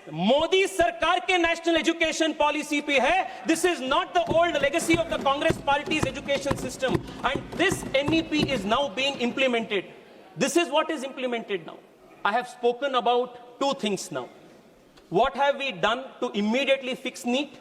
मोदी सरकार के national education policy पे है। This is not the old legacy of the Congress parties education system and this NEP is now being implemented. This is what is implemented now. I have spoken about two things now. What have we done to immediately fix NEET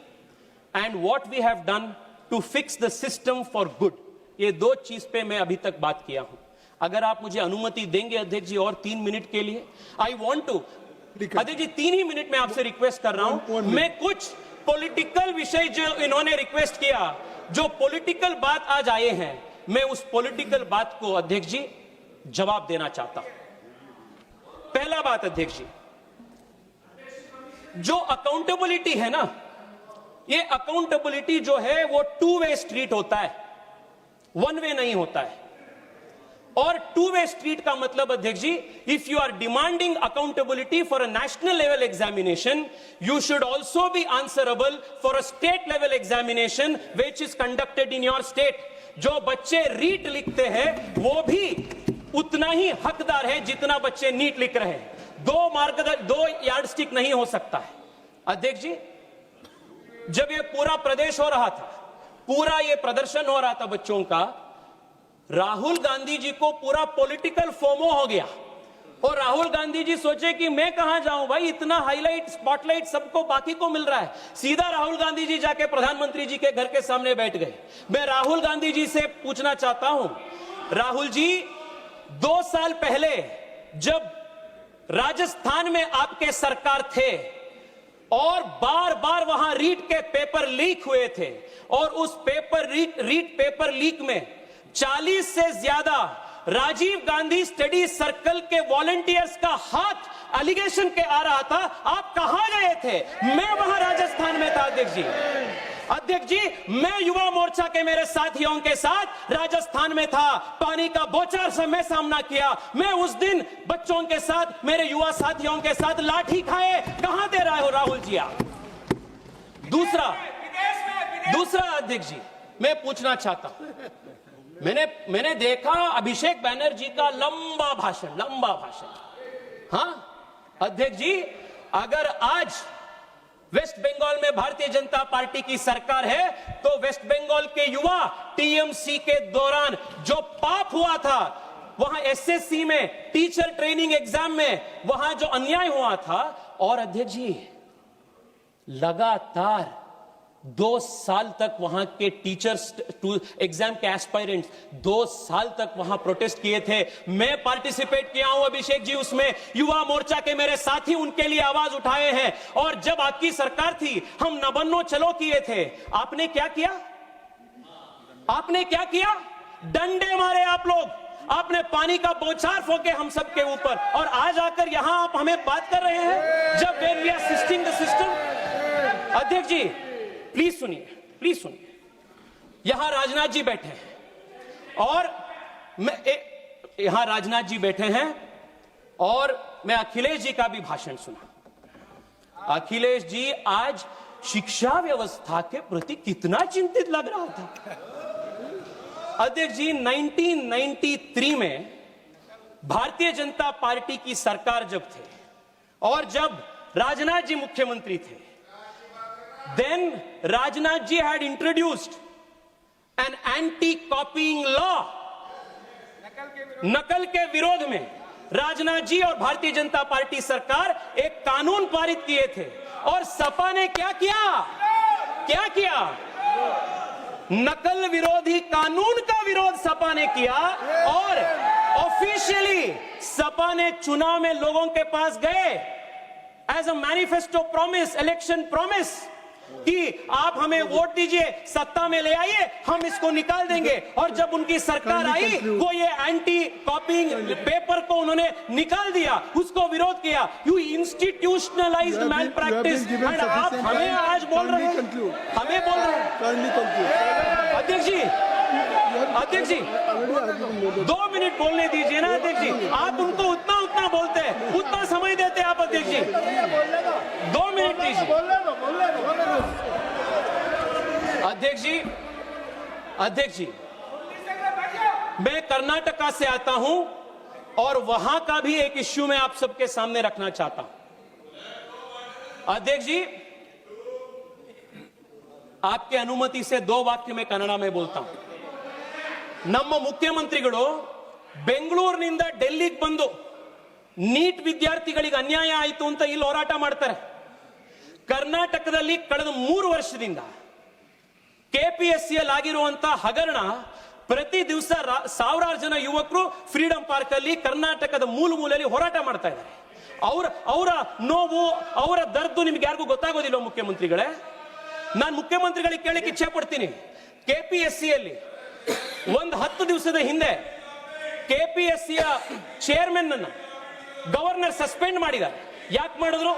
and what we have done to fix the system for good? ये दो चीज पे मैं अभी तक बात किया हूं। अगर आप मुझे अनुमति देंगे अध्यक्ष जी और 3 मिनट के लिए, आई वांट टू, अध्यक्ष जी 3 ही मिनट में आपसे रिक्वेस्ट कर रहा हूं। मैं कुछ पॉलिटिकल विषय जो इन्होंने रिक्वेस्ट किया, जो पॉलिटिकल बात आज आए हैं, मैं उस पॉलिटिकल बात को अध्यक्ष जी जवाब देना चाहता हूं। पहला बात अध्यक्ष जी, जो अकाउंटेबिलिटी है ना, ये अकाउंटेबिलिटी जो है वो 2 वे स्ट्रीट होता है, 1 वे नहीं होता है। और 2 वे स्ट्रीट का मतलब अध्यक्ष जी, if you are demanding accountability for a national level examination, you should also be answerable for a state level examination which is conducted in your state. जो बच्चे रीट लिखते हैं वो भी उतना ही हकदार है जितना बच्चे नीट लिख रहे हैं। 2 यार्डस्टिक नहीं हो सकता है। अध्यक्ष जी, जब ये पूरा प्रदेश हो रहा था, पूरा ये प्रदर्शन हो रहा था बच्चों का, राहुल गांधी जी को पूरा पॉलिटिकल फोमो हो गया और राहुल गांधी जी सोचे कि मैं कहां जाऊं भाई, इतना हाईलाइट स्पॉटलाइट सबको बाकी को मिल रहा है। सीधा राहुल गांधी जी जाके प्रधानमंत्री जी के घर के सामने बैठ गए। मैं राहुल गांधी जी से पूछना चाहता हूं, राहुल जी 2 साल पहले जब राजस्थान में आपके सरकार थे और बार बार वहां रीट के पेपर लीक हुए थे और उस रीट पेपर लीक में 40 से ज्यादा राजीव गांधी स्टडी सर्कल के वॉलंटियर्स का हाथ एलिगेशन के आ रहा था, आप कहां गए थे? मैं वहां राजस्थान में था अध्यक्ष जी। अध्यक्ष जी, मैं युवा मोर्चा के मेरे साथियों के साथ राजस्थान में था, पानी का बौछार से मैं सामना किया। मैं उस दिन बच्चों के साथ, मेरे युवा साथियों के साथ लाठी खाए। कहां दे रहे हो राहुल जी आप? दूसरा अध्यक्ष जी, मैं पूछना चाहता हूं, मैंने देखा अभिषेक बैनर्जी का लंबा भाषण। हाँ अध्यक्ष जी, अगर आज वेस्ट बंगाल में भारतीय जनता पार्टी की सरकार है तो वेस्ट बंगाल के युवा TMC के दौरान जो पाप हुआ था, वहां SSC में टीचर ट्रेनिंग एग्जाम में वहां जो अन्याय हुआ था, और अध्यक्ष जी लगातार 2 साल तक वहां के टीचर्स एग्जाम के एस्पायरेंट्स 2 साल तक वहां प्रोटेस्ट किए थे। मैं पार्टिसिपेट किया हूं अभिषेक जी उसमें, युवा मोर्चा के मेरे साथी उनके लिए आवाज उठाए हैं। और जब आपकी सरकार थी, हम न बनो चलो किए थे। आपने क्या किया? डंडे मारे आप लोग, आपने पानी का बौछार फोके हम सबके ऊपर, और आज आकर यहां आप हमें बात कर रहे हैं जब वे we are assisting the system. अध्यक्ष जी प्लीज सुनिए, यहां राजनाथ जी बैठे हैं और मैं अखिलेश जी का भी भाषण सुना। अखिलेश जी आज शिक्षा व्यवस्था के प्रति कितना चिंतित लग रहा था। अध्यक्ष जी 1993 में भारतीय जनता पार्टी की सरकार जब थे और जब राजनाथ जी मुख्यमंत्री थे, then Rajnath ji had introduced an anti-copying law। नकल के विरोध में राजनाथ जी और भारतीय जनता पार्टी सरकार एक कानून पारित किए थे, और सपा ने क्या किया? नकल विरोधी कानून का विरोध सपा ने किया और ऑफिशियली सपा ने चुनाव में लोगों के पास गए as a manifesto promise, election promise, कि आप हमें वोट दीजिए, सत्ता में ले आइए, हम इसको निकाल देंगे। और जब उनकी सरकार आई, वो ये एंटी कॉपिंग पेपर को उन्होंने निकाल दिया, उसको विरोध किया। You institutionalised malpractice, and आप हमें आज बोल रहे हैं, अध्यक्ष जी 2 मिनट बोलने दीजिए ना अध्यक्ष जी। आप उनको उतना बोलते हैं, उतना समय देते हैं आप अध्यक्ष जी। 2 मिनट दीजिए अध्यक्ष जी। मैं कर्नाटका से आता हूं और वहां का भी एक इश्यू मैं आप सबके सामने रखना चाहता हूं। अध्यक्ष जी, आपके अनुमति से 2 वाक्य में कन्नड़ में बोलता हूं. ನಮ್ಮ ಮುಖ್ಯಮಂತ್ರಿಗಳು ಬೆಂಗಳೂರಿನಿಂದ ಡೆಲ್ಲಿಗೆ ಬಂದು ನೀಟ್ ವಿದ್ಯಾರ್ಥಿಗಳಿಗೆ ಅನ್ಯಾಯ ಆಯಿತು ಅಂತ ಇಲ್ಲಿ ಹೋರಾಟ ಮಾಡ್ತಾರೆ. ಕರ್ನಾಟಕದಲ್ಲಿ ಕಳೆದ 3 ವರ್ಷದಿಂದ ಕೆಪಿಎಸ್ಸಿಯಲ್ಲಿ ಆಗಿರುವಂತಹ ಹಗರಣ, ಪ್ರತಿ ದಿವಸ ಸಾವಿರಾರು ಜನ ಯುವಕರು ಫ್ರೀಡಂ ಪಾರ್ಕ್ ಅಲ್ಲಿ ಕರ್ನಾಟಕದ ಮೂಲೆಯಲ್ಲಿ ಹೋರಾಟ ಮಾಡ್ತಾ ಇದ್ದಾರೆ. ಅವರ ನೋವು, ಅವರ ದರ್ದು ನಿಮ್ಗೆ ಯಾರಿಗೂ ಗೊತ್ತಾಗೋದಿಲ್ಲ ಮುಖ್ಯಮಂತ್ರಿಗಳೇ. ನಾನು ಮುಖ್ಯಮಂತ್ರಿಗಳಿಗೆ ಕೇಳಕ್ಕೆ ಇಚ್ಛೆ ಪಡ್ತೀನಿ, ಕೆಪಿಎಸ್ಸಿಯಲ್ಲಿ ಒಂದು 10 ದಿವಸದ ಹಿಂದೆ ಕೆಪಿಎಸ್ಸಿಯ ಚೇರ್ಮನ್ ಅನ್ನ ಗವರ್ನರ್ ಸಸ್ಪೆಂಡ್ ಮಾಡಿದ್ದಾರೆ. ಯಾಕೆ ಮಾಡಿದ್ರು?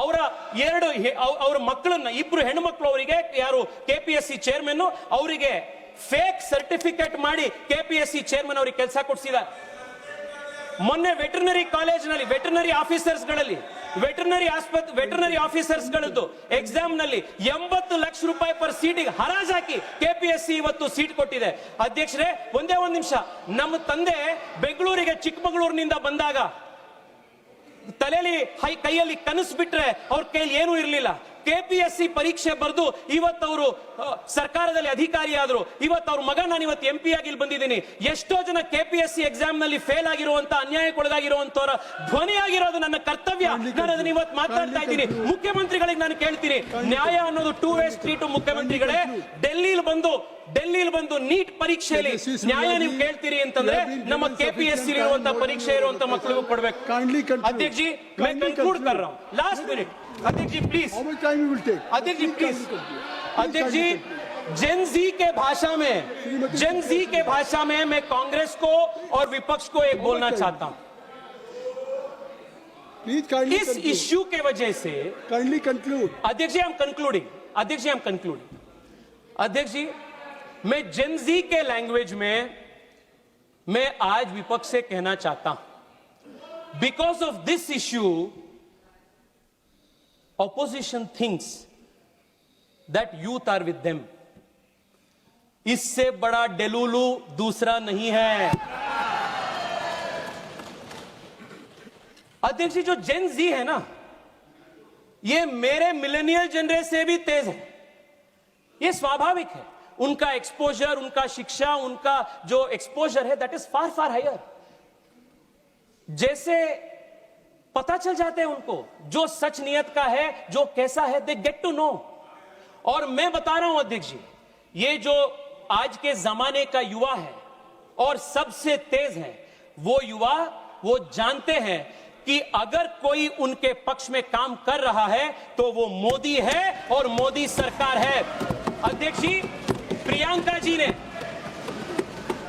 ಅವರ ಮಕ್ಕಳನ್ನ, 2 ಹೆಣ್ಣುಮಕ್ಕಳು, ಅವರಿಗೆ ಯಾರು ಕೆಪಿಎಸ್ಸಿ ಚೇರ್ಮನ್ ಅವರಿಗೆ ಫೇಕ್ ಸರ್ಟಿಫಿಕೇಟ್ ಮಾಡಿ ಕೆಪಿಎಸ್ಸಿ ಚೇರ್ಮನ್ ಅವರಿಗೆ ಕೆಲಸ ಕೊಡಿಸಿದ್ದಾರೆ. ಮೊನ್ನೆ ವೆಟರ್ನರಿ ಕಾಲೇಜಿನಲ್ಲಿ ವೆಟರ್ನರಿ ಆಫೀಸರ್ಸ್ ಗಳದ್ದು ಎಕ್ಸಾಮ್ ನಲ್ಲಿ 80 ಲಕ್ಷ ರೂಪಾಯಿ ಪರ್ ಸೀಟಿಗೆ ಹರಾಜಾಕಿ ಕೆಪಿಎಸ್ಸಿ ಇವತ್ತು ಸೀಟ್ ಕೊಟ್ಟಿದೆ. ಅಧ್ಯಕ್ಷರೇ, ಒಂದೇ ಒಂದು ನಿಮಿಷ. ನಮ್ಮ ತಂದೆ ಬೆಂಗಳೂರಿಗೆ ಚಿಕ್ಕಮಗಳೂರಿನಿಂದ ಬಂದಾಗ ತಲೆಯಲ್ಲಿ ಕೈಯಲ್ಲಿ ಕನಸು ಬಿಟ್ರೆ ಅವ್ರ ಕೈಯಲ್ಲಿ ಏನೂ ಇರಲಿಲ್ಲ. ಕೆಪಿಎಸ್ಸಿ ಪರೀಕ್ಷೆ ಬರೆದು ಇವತ್ತು ಅವರು ಸರ್ಕಾರದಲ್ಲಿ ಅಧಿಕಾರಿ ಆದ್ರು. ಇವತ್ತು ಅವ್ರ ಮಗ ನಾನು ಇವತ್ತು MP ಆಗಿ ಇಲ್ಲಿ ಬಂದಿದ್ದೀನಿ. ಎಷ್ಟೋ ಜನ ಕೆಪಿಎಸ್ಸಿ ಎಕ್ಸಾಮ್ ನಲ್ಲಿ ಫೇಲ್ ಆಗಿರುವಂತ, ಅನ್ಯಾಯಕ್ಕೊಳಗಾಗಿರುವಂತವರ ಧ್ವನಿಯಾಗಿರೋದು ನನ್ನ ಕರ್ತವ್ಯ. ನಾನು ಅದನ್ನ ಇವತ್ತು ಮಾತಾಡ್ತಾ ಇದ್ದೀನಿ. ಮುಖ್ಯಮಂತ್ರಿಗಳಿಗೆ ನಾನು ಕೇಳ್ತೀನಿ, ನ್ಯಾಯ ಅನ್ನೋದು 2 ವೇ ಸ್ಟ್ರೀಟ್. ಮುಖ್ಯಮಂತ್ರಿಗಳೇ, ಡೆಲ್ಲಿಲಿ ಬಂದು ನೀಟ್ ಪರೀಕ್ಷೆಯಲ್ಲಿ ನ್ಯಾಯ ನೀವು ಕೇಳ್ತೀರಿ ಅಂತಂದ್ರೆ ನಮ್ಮ ಕೆಪಿಎಸ್ಸಿ ಇರುವಂತ ಪರೀಕ್ಷೆ ಇರುವಂತ ಮಕ್ಕಳಿಗೂ ಕೊಡ್ಬೇಕು. ಅಧ್ಯಕ್ಷ जी, मैं कंक्लूड कर रहा हूं, लास्ट मिनट. अध्यक्ष जी please, how much time you will take? अध्यक्ष जी प्लीज. अध्यक्ष जी, जेन जी के भाषा में मैं कांग्रेस को और विपक्ष को एक बोलना चाहता हूं. Please kindly इस इश्यू के वजह से kindly conclude. अध्यक्ष जी, I'm concluding. अध्यक्ष जी, मैं जेन जी के लैंग्वेज में मैं आज विपक्ष से कहना चाहता हूं, because of this issue opposition thinks that youth are with them. इससे बड़ा डेलुलू दूसरा नहीं है. अध्यक्ष जी, जो जेन जी है ना, ये मेरे मिलेनियल जनरेशन से भी तेज है. ये स्वाभाविक है. उनका एक्सपोजर, उनका शिक्षा, उनका जो एक्सपोजर है, दैट इज फार हायर. जैसे पता चल जाते हैं उनको जो सच नियत का है, जो कैसा है, दे गेट टू नो. और मैं बता रहा हूं अध्यक्ष जी, ये जो आज के जमाने का युवा है और सबसे तेज है, वो युवा वो जानते हैं कि अगर कोई उनके पक्ष में काम कर रहा है तो वो मोदी है और मोदी सरकार है. अध्यक्ष जी, प्रियंका जी ने,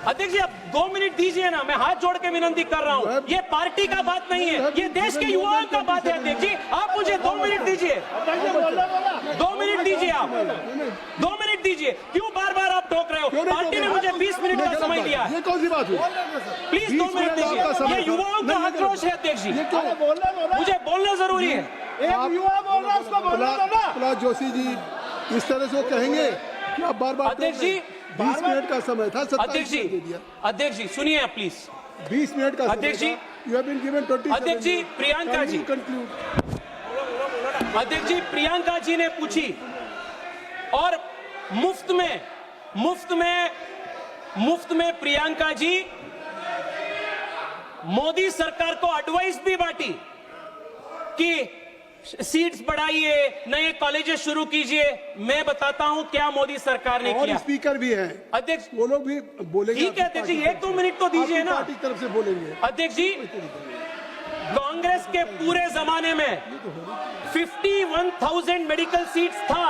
अध्यक्ष जी आप 2 मिनट दीजिए ना, मैं हाथ जोड़ के विनती कर रहा हूं. ये पार्टी का बात नहीं है, ये देश के युवाओं का बात है. अध्यक्ष जी, आप मुझे 2 मिनट दीजिए. 2 मिनट दीजिए, आप 2 मिनट दीजिए. क्यों बार-बार आप टोक रहे हो? पार्टी ने मुझे 20 मिनट का समय दिया है. ये कौन सी बात हुई? प्लीज 2 मिनट दीजिए. ये युवाओं का आक्रोश है अध्यक्ष जी, मुझे बोलना जरूरी है. युवा बोल रहा है, उसको बोलना दो ना. प्रहलाद जोशी जी इस तरह से वो कहेंगे कि आप बार-बार. अध्यक्ष जी, 20 मिनट का समय था, 27 अध्यक्ष जी सुनिए प्लीज. 20 मिनट का अध्यक्ष जी, यू हैव बीन गिवन 20. अध्यक्ष जी, प्रियंका जी, अध्यक्ष जी, प्रियंका जी ने पूछी और मुफ्त में प्रियंका जी मोदी सरकार को एडवाइस भी बांटी कि सीट्स बढ़ाइए, नए कॉलेजेस शुरू कीजिए. मैं बताता हूं क्या मोदी सरकार ने किया. स्पीकर भी है अध्यक्ष, वो लोग भी बोलेंगे. ठीक है अध्यक्ष जी, 1-2 मिनट तो दीजिए ना. पार्टी तरफ से बोलेंगे. अध्यक्ष जी, कांग्रेस के पूरे जमाने में 51,000 मेडिकल सीट्स था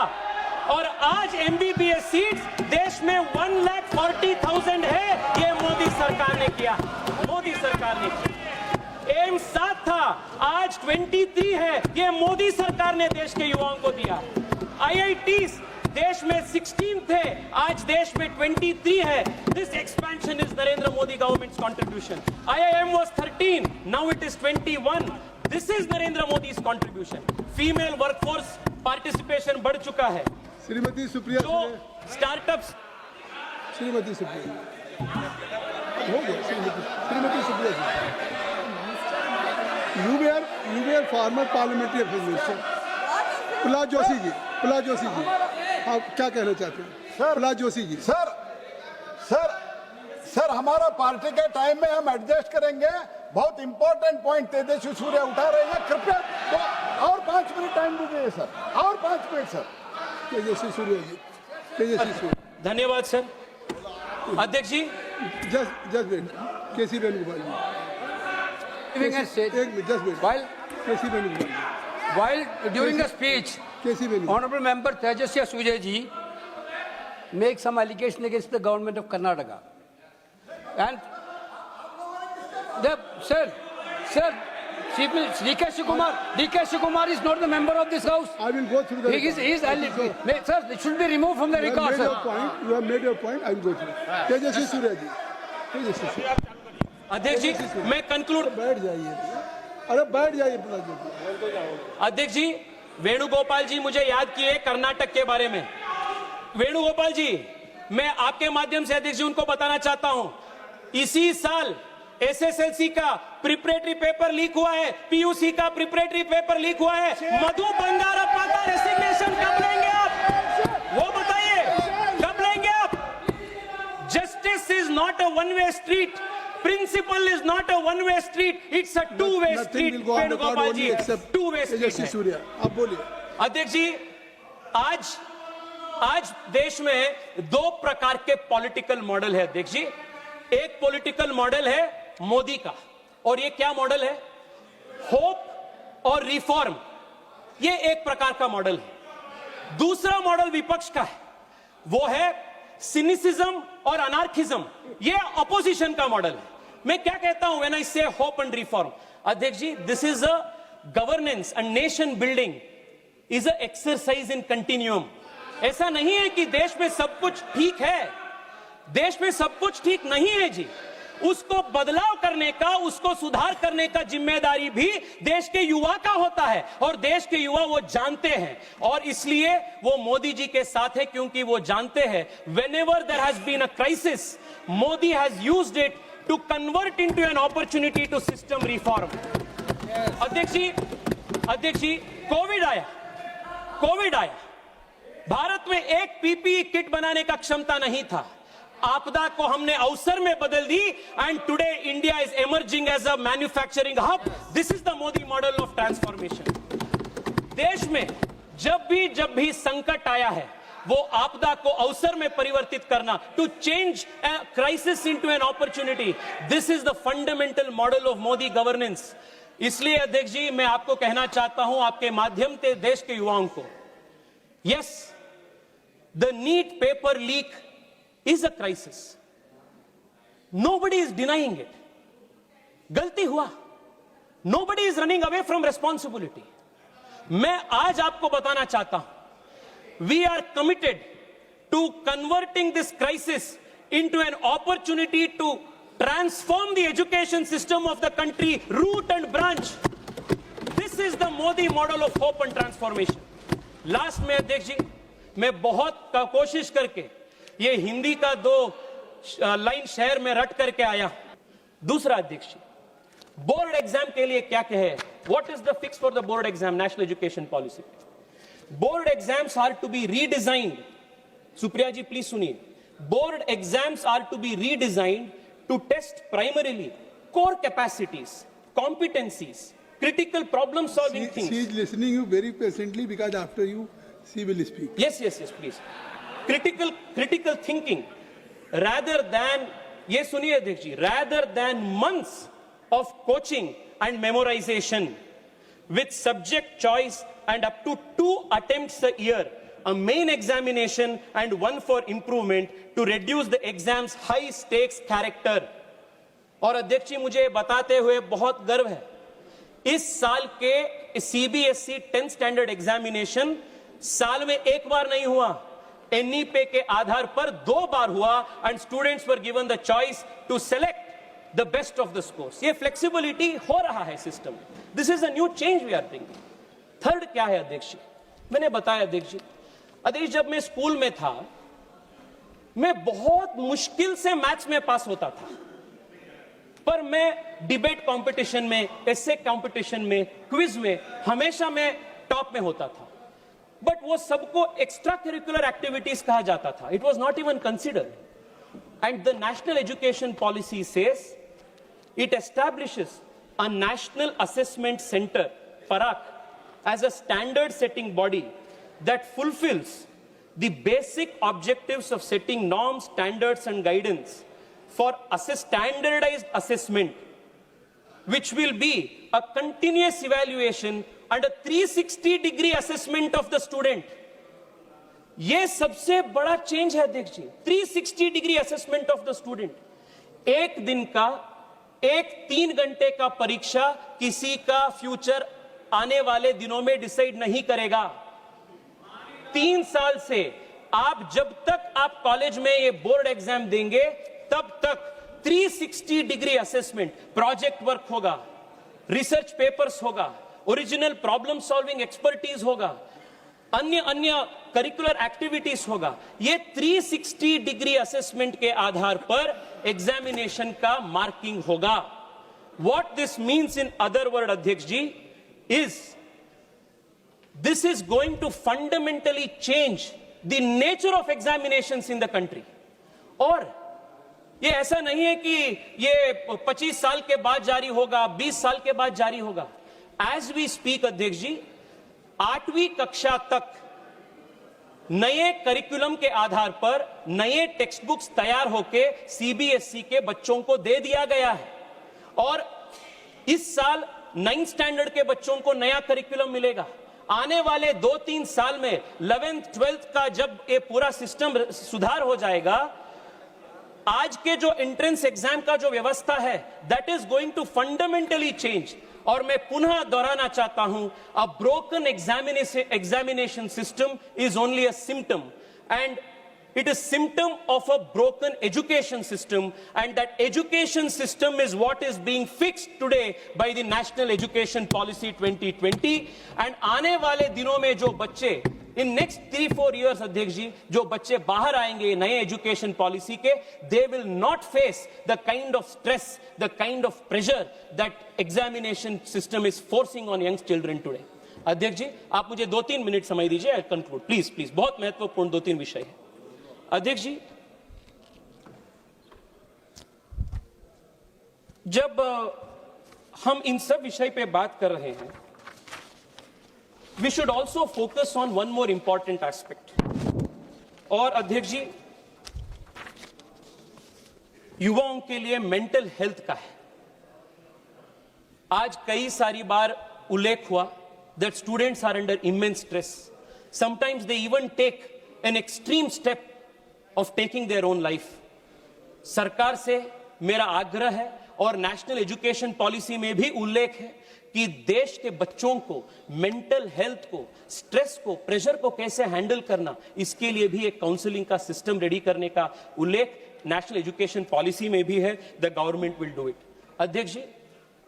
और आज MBBS सीट्स देश में 1,40,000 है. ये मोदी सरकार ने किया. एम्स 7 था, आज 23 है. ये मोदी सरकार ने देश के युवाओं को दिया. IITs देश में 16 थे, आज देश में 23 है. This expansion is Narendra Modi government's contribution. IIM was 13, now it is 21. This is Narendra Modi's contribution. Female workforce participation बढ़ चुका है. श्रीमती सुप्रिया जो स्टार्टअप्स, श्रीमती सुप्रिया हो गया. श्रीमती सुप्रिया जी, you were former parliamentary affairs minister. Prahlad Joshi ji, आप क्या कहना चाहते हैं? सर, प्रहलाद जोशी जी। सर हमारा पार्टी के टाइम में हम एडजस्ट करेंगे। बहुत इंपॉर्टेंट पॉइंट तेजस्वी सूर्य उठा रहे हैं, कृपया तो और 5 मिनट टाइम दीजिए सर, और 5 मिनट सर। तेजस्वी सूर्य जी, तेजस्वी सूर्य। धन्यवाद सर। अध्यक्ष जी, just wait, KC Venugopal ji. Giving a state, एक मिनट, just wait, KC Venugopal ji. while during the speech, KC Venugopal. Honorable Member Tejaswi Surya ji make some allegation against the government of Karnataka. And sir, DK Shikumar is not the member of this house. I will go through the He is, sir, it should be removed from the You have record, made sir. your point. You have made your point. I will go through. तेजस्वी सूर्य जी, तेजस्वी सूर्य। अध्यक्ष जी, मैं conclude. बैठ जाइए, अरे बैठ जाइए प्रहलाद जोशी। अध्यक्ष जी, वेणुगोपाल जी मुझे याद किए कर्नाटक के बारे में। वेणुगोपाल जी, मैं आपके माध्यम से अध्यक्ष जी उनको बताना चाहता हूं, इसी साल एसएसएलसी का प्रिपरेटरी पेपर लीक हुआ है, पीयूसी का प्रिपरेटरी पेपर लीक हुआ है। मधु बंगारप्पा का रेसिग्नेशन कब लेंगे आप? वो बताइए, कब लेंगे आप? Justice is not a one way street, principle is not a one way street, it's a two way street. Venugopal ji, two way street. Tejasvi Surya, आप बोलिए। अध्यक्ष जी, आज देश में 2 प्रकार के पॉलिटिकल मॉडल है अध्यक्ष जी। एक पॉलिटिकल मॉडल है मोदी का, और ये क्या मॉडल है? होप और रिफॉर्म, ये एक प्रकार का मॉडल है। दूसरा मॉडल विपक्ष का है, वो है सिनिसिज्म और अनार्किज्म, ये अपोजिशन का मॉडल है। मैं क्या कहता हूं व्हेन आई से होप एंड रिफॉर्म? अध्यक्ष जी, this is a governance and nation building is a exercise in continuum. ऐसा नहीं है कि देश में सब कुछ ठीक है, देश में सब कुछ ठीक नहीं है जी। उसको बदलाव करने का, उसको सुधार करने का जिम्मेदारी भी देश के युवा का होता है, और देश के युवा वो जानते हैं, और इसलिए वो मोदी जी के साथ है, क्योंकि वो जानते हैं whenever there has been a crisis, Modi has used it to convert into an opportunity to system reform. अध्यक्ष जी, कोविड आया, भारत में एक पीपीई किट बनाने का क्षमता नहीं था। आपदा को हमने अवसर में बदल दी, and today India is emerging as a manufacturing hub. This is the Modi model of transformation. देश में जब भी संकट आया है, वो आपदा को अवसर में परिवर्तित करना, to change crisis into an opportunity, this is the fundamental model of Modi governance. इसलिए अध्यक्ष जी, मैं आपको कहना चाहता हूं, आपके माध्यम से देश के युवाओं को, yes, the NEET paper leak is a crisis. Nobody is denying it. गलती हुआ. Nobody is running away from responsibility. मैं आज आपको बताना चाहता हूं, we are committed to converting this crisis into an opportunity to transform the education system of the country, root and branch. This is the Modi model of hope and transformation. Last में अध्यक्ष जी, मैं बहुत कोशिश करके ये हिंदी का 2 line शहर में रट करके आया। दूसरा अध्यक्ष, बोर्ड एग्जाम के लिए क्या कहे? What is the fix for the board exam? National education policy, board exams are to be redesigned. Supriya ji please सुनिए, board exams are to be redesigned to test primarily core capacities, competencies, critical problem solving things. She is listening you very patiently, because after you she will speak. Yes, please. Critical thinking, rather than, ये सुनिए अध्यक्ष जी, rather than months of coaching and memorization with subject choice and up to 2 attempts a year, a main examination and one for improvement to reduce the exam's high stakes character. और अध्यक्ष जी, मुझे बताते हुए बहुत गर्व है, इस साल के सीबीएसई 10th स्टैंडर्ड एग्जामिनेशन साल में एक बार नहीं हुआ, एनईपी के आधार पर 2 बार हुआ, and students were given the choice to select the best of the scores. ये फ्लेक्सिबिलिटी हो रहा है system. This is a new change we are bringing. Third क्या है अध्यक्ष जी? मैंने बताया अध्यक्ष जी, जब मैं स्कूल में था, मैं बहुत मुश्किल से मैथ्स में पास होता था, पर मैं डिबेट कंपटीशन में, एसे कंपटीशन में, क्विज में हमेशा मैं टॉप में होता था। बट वो सबको एक्स्ट्रा करिकुलर एक्टिविटीज कहा जाता था. It was not even considered. And the national education policy says it establishes a national assessment center, PARAK, as a standard setting body that fulfills the basic objectives of setting norms, standards and guidance for standardized assessment, which will be a continuous evaluation and a 360-degree assessment of the student. ये सबसे बड़ा change है अध्यक्ष जी. 360-degree assessment of the student. एक दिन का, एक 3 घंटे का परीक्षा किसी का फ्यूचर आने वाले दिनों में डिसाइड नहीं करेगा. 3 साल से आप जब तक आप कॉलेज में ये बोर्ड एग्जाम देंगे तब तक 360-degree असेसमेंट, प्रोजेक्ट वर्क होगा, रिसर्च पेपर्स होगा, ओरिजिनल प्रॉब्लम सॉल्विंग एक्सपर्टीज होगा, अन्य करिकुलर एक्टिविटीज होगा. ये 360-degree असेसमेंट के आधार पर एग्जामिनेशन का मार्किंग होगा. What this means in other word अध्यक्ष जी is this is going to fundamentally change the nature of examinations in the country. और ये ऐसा नहीं है कि ये 25 साल के बाद जारी होगा, 20 साल के बाद जारी होगा. एज वी स्पीक अध्यक्ष जी 8वीं कक्षा तक नए करिकुलम के आधार पर नए टेक्स्ट बुक्स तैयार होके सीबीएसई के बच्चों को दे दिया गया है. और इस साल 9th स्टैंडर्ड के बच्चों को नया करिकुलम मिलेगा. आने वाले 2-3 साल में 11th 12th का जब ये पूरा सिस्टम सुधार हो जाएगा, आज के जो एंट्रेंस एग्जाम का जो व्यवस्था है that is going to fundamentally change. और मैं पुनः दोहराना चाहता हूं, a broken examination system is only a symptom and it is symptom of a broken education system, and that education system is what is being fixed today by the National Education Policy 2020. and आने वाले दिनों में जो बच्चे in next 3-4 years अध्यक्ष जी जो बच्चे बाहर आएंगे नए एजुकेशन पॉलिसी के, they will not face the kind of stress, the kind of pressure that examination system is forcing on young children today. अध्यक्ष जी आप मुझे 2-3 मिनट समय दीजिए, आई कंक्लूड प्लीज. बहुत महत्वपूर्ण 2-3 विषय है अध्यक्ष जी. जब हम इन सब विषय पे बात कर रहे हैं, we should also focus on one more important aspect. और अध्यक्ष जी युवाओं के लिए मेंटल हेल्थ का है. आज कई सारी बार उल्लेख हुआ that students are under immense stress. Sometimes they even take an extreme step of taking their own life. सरकार से मेरा आग्रह है और नेशनल एजुकेशन पॉलिसी में भी उल्लेख है कि देश के बच्चों को मेंटल हेल्थ को, स्ट्रेस को, प्रेशर को कैसे हैंडल करना, इसके लिए भी एक काउंसलिंग का सिस्टम रेडी करने का उल्लेख नेशनल एजुकेशन पॉलिसी में भी है. The government will do it. अध्यक्ष जी